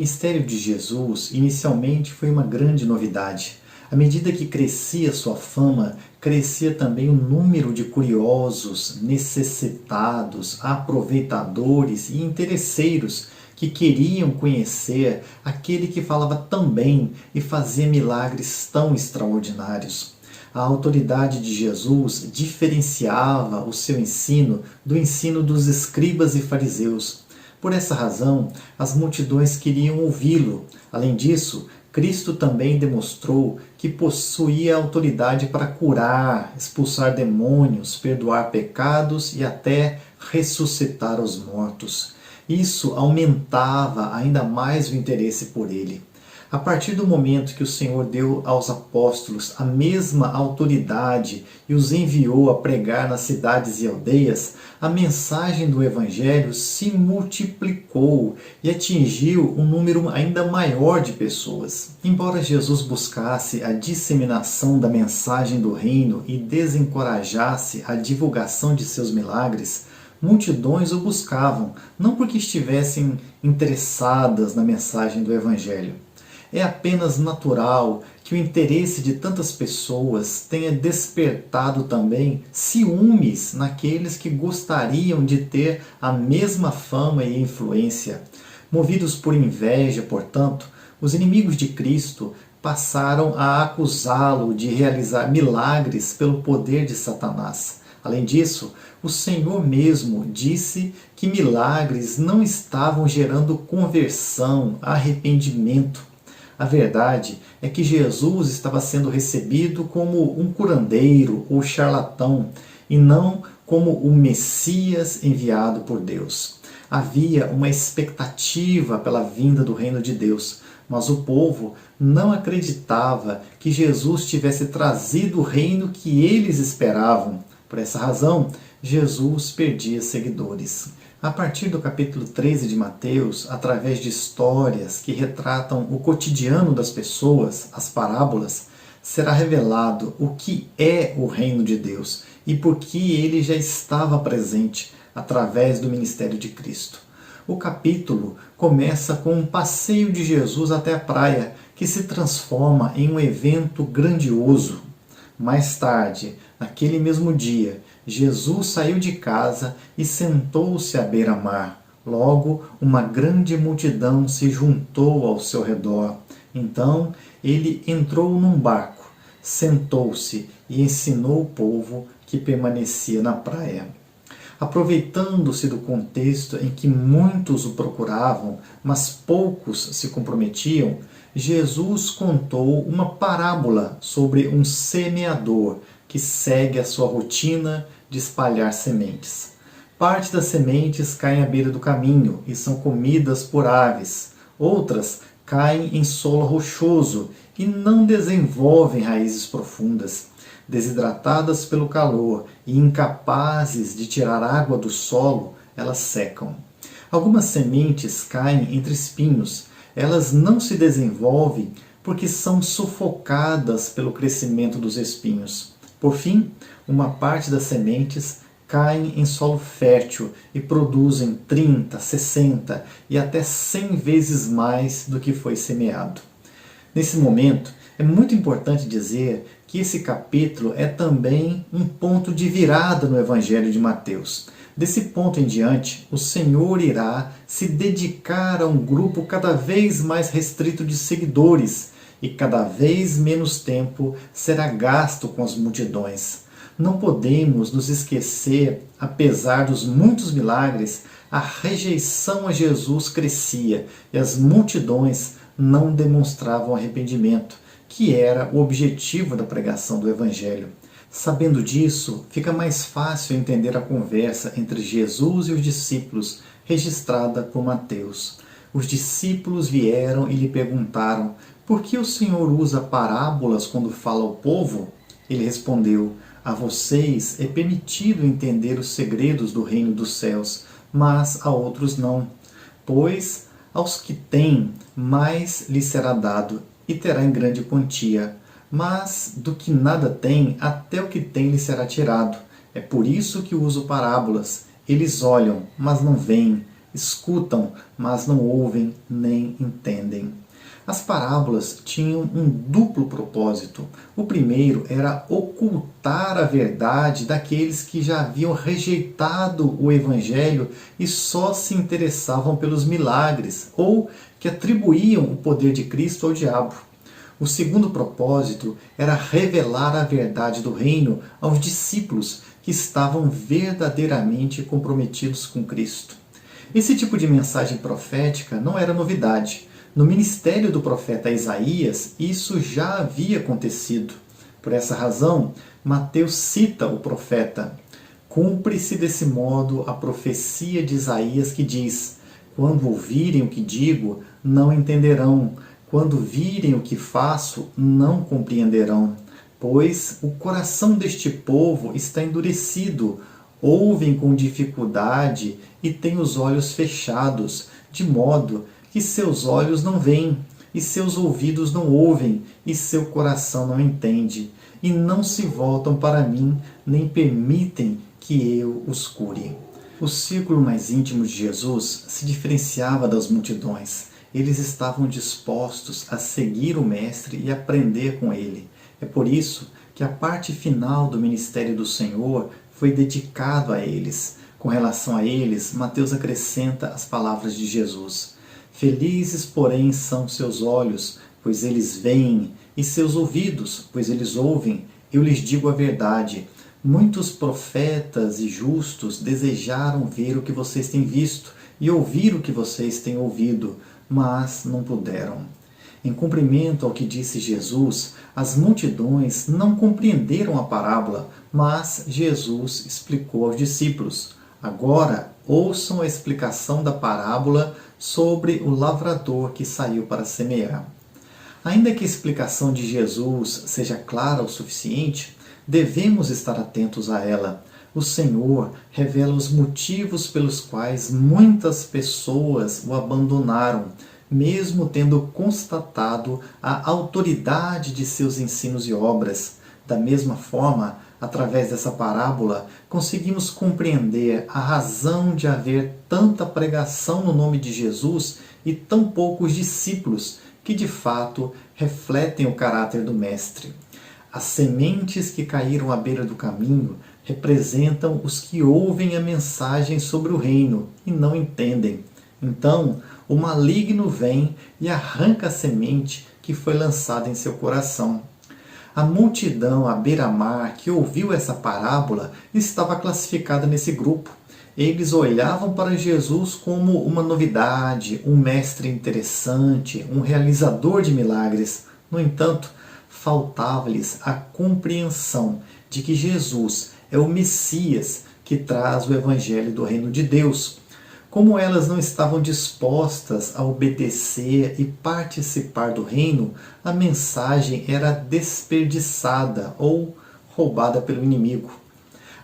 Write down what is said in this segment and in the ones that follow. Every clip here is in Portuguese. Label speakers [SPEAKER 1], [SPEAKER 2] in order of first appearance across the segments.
[SPEAKER 1] ministério de Jesus inicialmente foi uma grande novidade. À medida que crescia sua fama, crescia também o número de curiosos, necessitados, aproveitadores e interesseiros que queriam conhecer aquele que falava tão bem e fazia milagres tão extraordinários. A autoridade de Jesus diferenciava o seu ensino do ensino dos escribas e fariseus. Por essa razão, as multidões queriam ouvi-lo. Além disso, Cristo também demonstrou que possuía autoridade para curar, expulsar demônios, perdoar pecados e até ressuscitar os mortos. Isso aumentava ainda mais o interesse por ele. A partir do momento que o Senhor deu aos apóstolos a mesma autoridade e os enviou a pregar nas cidades e aldeias, a mensagem do Evangelho se multiplicou e atingiu um número ainda maior de pessoas. Embora Jesus buscasse a disseminação da mensagem do reino e desencorajasse a divulgação de seus milagres, multidões o buscavam, não porque estivessem interessadas na mensagem do Evangelho. É apenas natural que o interesse de tantas pessoas tenha despertado também ciúmes naqueles que gostariam de ter a mesma fama e influência. Movidos por inveja, portanto, os inimigos de Cristo passaram a acusá-lo de realizar milagres pelo poder de Satanás. Além disso, o Senhor mesmo disse que milagres não estavam gerando conversão, arrependimento. A verdade é que Jesus estava sendo recebido como um curandeiro ou charlatão e não como o Messias enviado por Deus. Havia uma expectativa pela vinda do reino de Deus, mas o povo não acreditava que Jesus tivesse trazido o reino que eles esperavam. Por essa razão, Jesus perdia seguidores. A partir do capítulo 13 de Mateus, através de histórias que retratam o cotidiano das pessoas, as parábolas, será revelado o que é o reino de Deus e por que ele já estava presente através do ministério de Cristo. O capítulo começa com um passeio de Jesus até a praia, que se transforma em um evento grandioso. Mais tarde, naquele mesmo dia, Jesus saiu de casa e sentou-se à beira-mar. Logo, uma grande multidão se juntou ao seu redor. Então, ele entrou num barco, sentou-se e ensinou o povo que permanecia na praia. Aproveitando-se do contexto em que muitos o procuravam, mas poucos se comprometiam, Jesus contou uma parábola sobre um semeador que segue a sua rotina de espalhar sementes. Parte das sementes caem à beira do caminho e são comidas por aves. Outras caem em solo rochoso e não desenvolvem raízes profundas. Desidratadas pelo calor e incapazes de tirar água do solo, elas secam. Algumas sementes caem entre espinhos. Elas não se desenvolvem porque são sufocadas pelo crescimento dos espinhos. Por fim, uma parte das sementes caem em solo fértil e produzem 30, 60 e até 100 vezes mais do que foi semeado. Nesse momento, é muito importante dizer que esse capítulo é também um ponto de virada no Evangelho de Mateus. Desse ponto em diante, o Senhor irá se dedicar a um grupo cada vez mais restrito de seguidores e cada vez menos tempo será gasto com as multidões. Não podemos nos esquecer, apesar dos muitos milagres, a rejeição a Jesus crescia e as multidões não demonstravam arrependimento, que era o objetivo da pregação do Evangelho. Sabendo disso, fica mais fácil entender a conversa entre Jesus e os discípulos, registrada por Mateus. Os discípulos vieram e lhe perguntaram: por que o Senhor usa parábolas quando fala ao povo? Ele respondeu: a vocês é permitido entender os segredos do reino dos céus, mas a outros não. Pois aos que têm, mais lhes será dado, e terá em grande quantia. Mas do que nada tem, até o que tem lhe será tirado. É por isso que uso parábolas. Eles olham, mas não veem. escutam, mas não ouvem nem entendem. As parábolas tinham um duplo propósito. O primeiro era ocultar a verdade daqueles que já haviam rejeitado o Evangelho e só se interessavam pelos milagres, ou que atribuíam o poder de Cristo ao diabo. O segundo propósito era revelar a verdade do reino aos discípulos que estavam verdadeiramente comprometidos com Cristo. Esse tipo de mensagem profética não era novidade. No ministério do profeta Isaías, isso já havia acontecido. Por essa razão, Mateus cita o profeta. Cumpre-se desse modo a profecia de Isaías que diz: quando ouvirem o que digo, não entenderão. Quando virem o que faço, não compreenderão. Pois o coração deste povo está endurecido, ouvem com dificuldade e têm os olhos fechados, de modo que seus olhos não veem, e seus ouvidos não ouvem, e seu coração não entende, e não se voltam para mim, nem permitem que eu os cure. O círculo mais íntimo de Jesus se diferenciava das multidões. Eles estavam dispostos a seguir o Mestre e aprender com ele. É por isso que a parte final do ministério do Senhor foi dedicado a eles. Com relação a eles, Mateus acrescenta as palavras de Jesus: felizes, porém, são seus olhos, pois eles veem, e seus ouvidos, pois eles ouvem. Eu lhes digo a verdade. Muitos profetas e justos desejaram ver o que vocês têm visto e ouvir o que vocês têm ouvido, mas não puderam. Em cumprimento ao que disse Jesus, as multidões não compreenderam a parábola, mas Jesus explicou aos discípulos. Agora, ouçam a explicação da parábola sobre o lavrador que saiu para semear. Ainda que a explicação de Jesus seja clara o suficiente, devemos estar atentos a ela. O Senhor revela os motivos pelos quais muitas pessoas o abandonaram, mesmo tendo constatado a autoridade de seus ensinos e obras. Da mesma forma, através dessa parábola, conseguimos compreender a razão de haver tanta pregação no nome de Jesus e tão poucos discípulos que de fato refletem o caráter do Mestre. As sementes que caíram à beira do caminho representam os que ouvem a mensagem sobre o reino e não entendem. Então, o maligno vem e arranca a semente que foi lançada em seu coração. A multidão à beira-mar que ouviu essa parábola estava classificada nesse grupo. Eles olhavam para Jesus como uma novidade, um mestre interessante, um realizador de milagres. No entanto, faltava-lhes a compreensão de que Jesus é o Messias que traz o Evangelho do Reino de Deus. Como elas não estavam dispostas a obedecer e participar do reino, a mensagem era desperdiçada ou roubada pelo inimigo.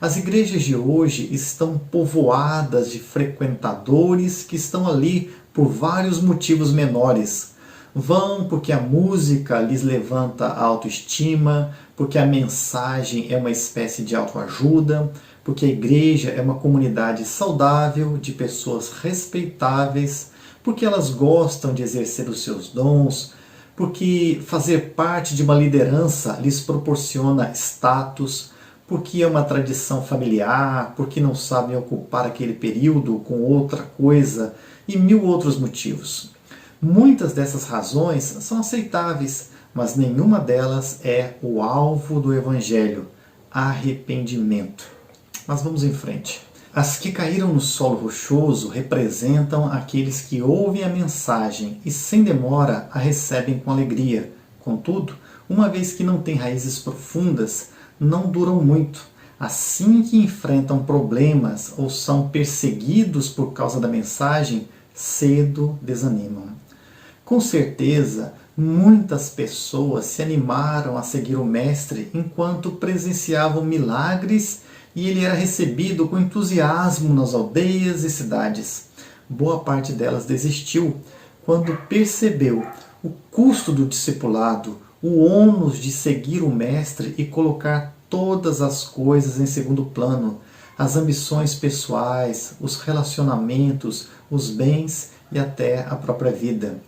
[SPEAKER 1] As igrejas de hoje estão povoadas de frequentadores que estão ali por vários motivos menores. Vão porque a música lhes levanta a autoestima, porque a mensagem é uma espécie de autoajuda, porque a igreja é uma comunidade saudável, de pessoas respeitáveis, porque elas gostam de exercer os seus dons, porque fazer parte de uma liderança lhes proporciona status, porque é uma tradição familiar, porque não sabem ocupar aquele período com outra coisa e mil outros motivos. Muitas dessas razões são aceitáveis, mas nenhuma delas é o alvo do Evangelho: arrependimento. Mas vamos em frente. As que caíram no solo rochoso representam aqueles que ouvem a mensagem e sem demora a recebem com alegria. Contudo, uma vez que não têm raízes profundas, não duram muito. Assim que enfrentam problemas ou são perseguidos por causa da mensagem, cedo desanimam. Com certeza, muitas pessoas se animaram a seguir o Mestre enquanto presenciavam milagres e ele era recebido com entusiasmo nas aldeias e cidades. Boa parte delas desistiu quando percebeu o custo do discipulado, o ônus de seguir o Mestre e colocar todas as coisas em segundo plano. as ambições pessoais, os relacionamentos, os bens e até a própria vida.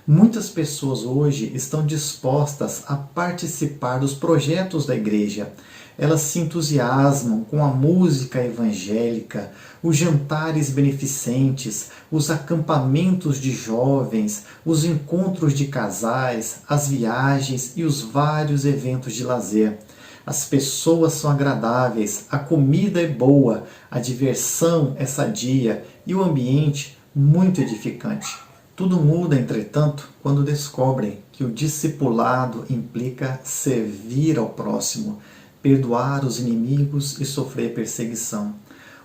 [SPEAKER 1] Muitas pessoas hoje estão dispostas a participar dos projetos da igreja. Elas se entusiasmam com a música evangélica, os jantares beneficentes, os acampamentos de jovens, os encontros de casais, as viagens e os vários eventos de lazer. As pessoas são agradáveis, a comida é boa, a diversão é sadia e o ambiente muito edificante. Tudo muda, entretanto, quando descobrem que o discipulado implica servir ao próximo, perdoar os inimigos e sofrer perseguição.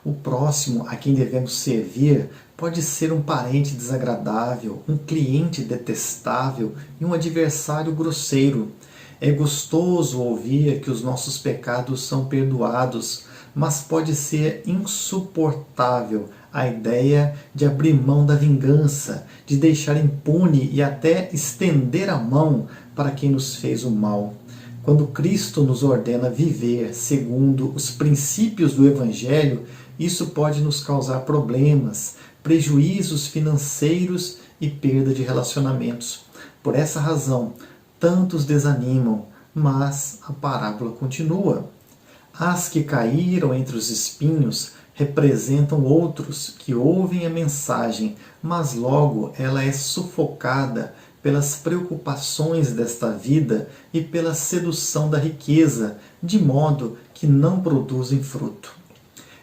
[SPEAKER 1] O próximo a quem devemos servir pode ser um parente desagradável, um cliente detestável e um adversário grosseiro. É gostoso ouvir que os nossos pecados são perdoados, mas pode ser insuportável a ideia de abrir mão da vingança, de deixar impune e até estender a mão para quem nos fez o mal. Quando Cristo nos ordena viver segundo os princípios do Evangelho, isso pode nos causar problemas, prejuízos financeiros e perda de relacionamentos. Por essa razão, tantos desanimam, mas a parábola continua. As que caíram entre os espinhos representam outros que ouvem a mensagem, mas logo ela é sufocada pelas preocupações desta vida e pela sedução da riqueza, de modo que não produzem fruto.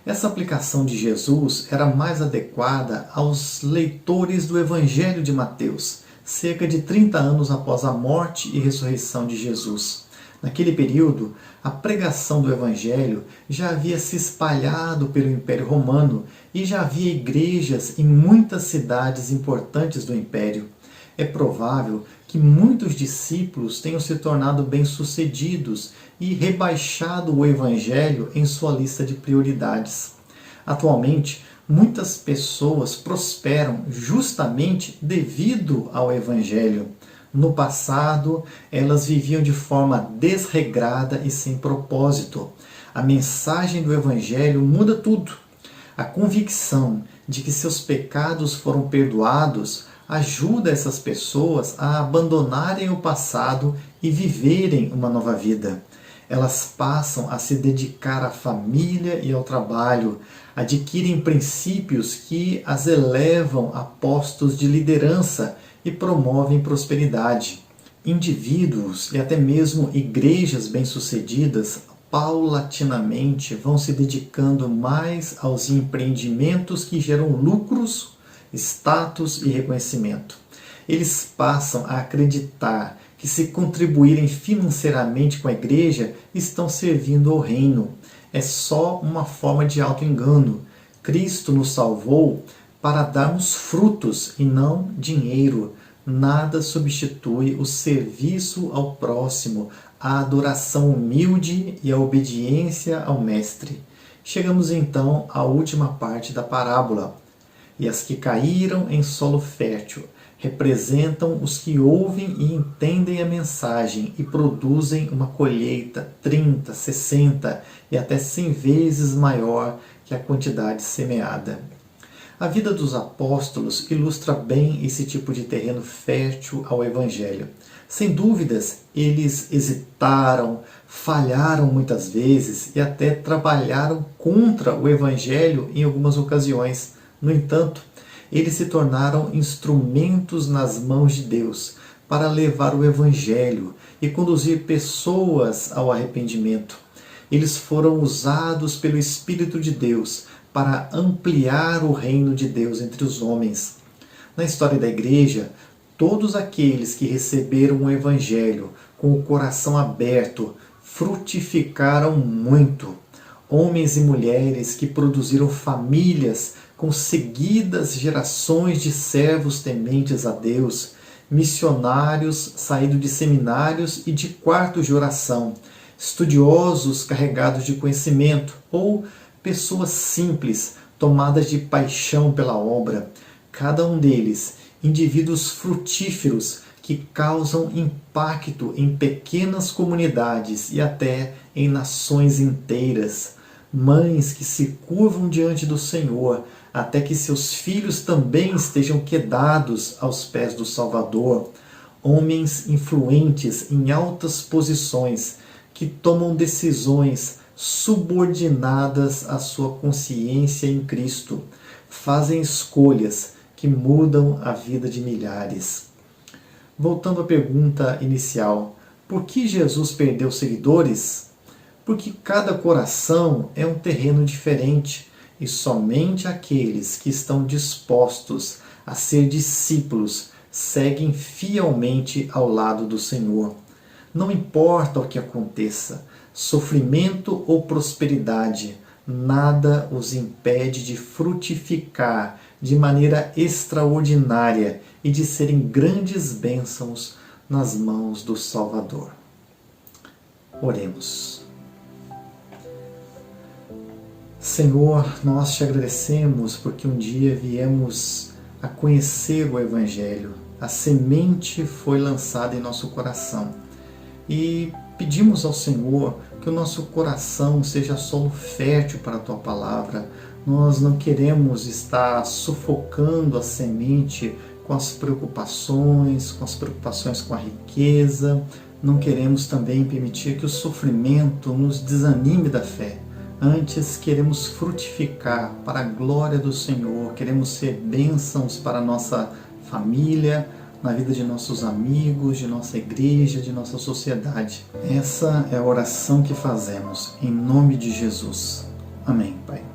[SPEAKER 1] Essa aplicação de Jesus era mais adequada aos leitores do Evangelho de Mateus, cerca de 30 anos após a morte e ressurreição de Jesus. Naquele período, a pregação do Evangelho já havia se espalhado pelo Império Romano e já havia igrejas em muitas cidades importantes do Império. É provável que muitos discípulos tenham se tornado bem-sucedidos e rebaixado o Evangelho em sua lista de prioridades. Atualmente, muitas pessoas prosperam justamente devido ao Evangelho. No passado, elas viviam de forma desregrada e sem propósito. A mensagem do Evangelho muda tudo. A convicção de que seus pecados foram perdoados ajuda essas pessoas a abandonarem o passado e viverem uma nova vida. Elas passam a se dedicar à família e ao trabalho, adquirem princípios que as elevam a postos de liderança e promovem prosperidade. Indivíduos e até mesmo igrejas bem-sucedidas paulatinamente vão se dedicando mais aos empreendimentos que geram lucros, status e reconhecimento. Eles passam a acreditar que, se contribuírem financeiramente com a igreja, estão servindo ao reino. É só uma forma de auto-engano. Cristo nos salvou para darmos frutos e não dinheiro. Nada substitui o serviço ao próximo, a adoração humilde e a obediência ao Mestre. Chegamos então à última parte da parábola. E as que caíram em solo fértil representam os que ouvem e entendem a mensagem e produzem uma colheita 30, 60 e até 100 vezes maior que a quantidade semeada. A vida dos apóstolos ilustra bem esse tipo de terreno fértil ao Evangelho. Sem dúvidas, eles hesitaram, falharam muitas vezes e até trabalharam contra o Evangelho em algumas ocasiões. No entanto, eles se tornaram instrumentos nas mãos de Deus para levar o Evangelho e conduzir pessoas ao arrependimento. Eles foram usados pelo Espírito de Deus para ampliar o reino de Deus entre os homens. Na história da igreja, todos aqueles que receberam o Evangelho com o coração aberto frutificaram muito. Homens e mulheres que produziram famílias com seguidas gerações de servos tementes a Deus, missionários saídos de seminários e de quartos de oração, estudiosos carregados de conhecimento ou pessoas simples tomadas de paixão pela obra. Cada um deles, indivíduos frutíferos que causam impacto em pequenas comunidades e até em nações inteiras. mães que se curvam diante do Senhor, até que seus filhos também estejam quedados aos pés do Salvador, homens influentes em altas posições, que tomam decisões subordinadas à sua consciência em Cristo, fazem escolhas que mudam a vida de milhares. Voltando à pergunta inicial, por que Jesus perdeu seguidores? Porque cada coração é um terreno diferente e somente aqueles que estão dispostos a ser discípulos seguem fielmente ao lado do Senhor. Não importa o que aconteça, sofrimento ou prosperidade, nada os impede de frutificar de maneira extraordinária e de serem grandes bênçãos nas mãos do Salvador. Oremos. Senhor, nós te agradecemos porque um dia viemos a conhecer o Evangelho. A semente foi lançada em nosso coração. E pedimos ao Senhor que o nosso coração seja solo fértil para a Tua Palavra. Nós não queremos estar sufocando a semente com as preocupações com a riqueza. Não queremos também permitir que o sofrimento nos desanime da fé. Antes, queremos frutificar para a glória do Senhor, queremos ser bênçãos para a nossa família, na vida de nossos amigos, de nossa igreja, de nossa sociedade. Essa é a oração que fazemos, em nome de Jesus. Amém, Pai.